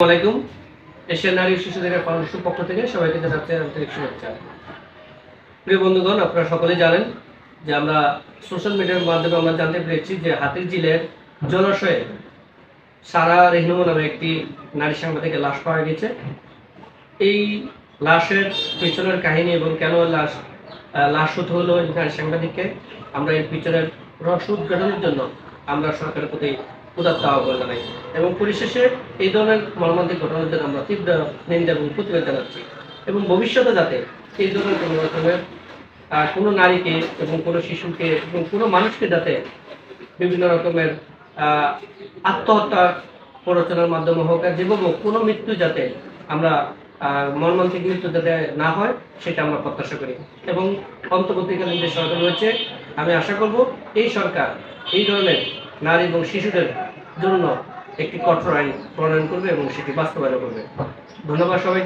আসসালামাইকুম। এশিয়ান নারী ও শিশুদের ফাউন্ডেশন পক্ষ থেকে সবাইকে জানাচ্ছি আন্তরিক শুভেচ্ছা। প্রিয় বন্ধুগণ, আপনারা সকলেই জানেন যে আমরা সোশ্যাল মিডিয়ার মাধ্যমে আমরা জানতে পেরেছি যে হাতিরঝিলের জলাশয়ে সারা রেহনুমা নামে একটি নারী সাংবাদিকের লাশ পাওয়া গেছে। এই লাশের পিছনের কাহিনী এবং কেন লাশ হতে হলো এই নারী সাংবাদিককে, আমরা এর পিছনের রহস্য উদ্ঘাটনের জন্য আমরা সরকারের প্রতি উদাত্ত আহ্বান জানাই এবং পরিশেষে এই ধরনের মর্মান্তিক ঘটনার জন্য আমরা তীব্র নিন্দা এবং প্রতিবাদ জানাচ্ছি এবং ভবিষ্যতে যাতে এই ধরনের কোনো রকমের কোনো নারীকে এবং কোনো শিশুকে এবং কোনো মানুষকে যাতে বিভিন্ন রকমের আত্মহত্যা প্ররোচনার মাধ্যমে হোক আর যেভাবে কোনো মৃত্যু যাতে আমরা মর্মান্তিক মৃত্যু যাতে না হয় সেটা আমরা প্রত্যাশা করি এবং অন্তর্বর্তীকালীন যে সরকার রয়েছে আমি আশা করব এই সরকার এই ধরনের নারী এবং শিশুদের জন্য একটি কঠোর আইন প্রণয়ন করবে এবং সেটি বাস্তবায়ন করবে। ধন্যবাদ সবাইকে।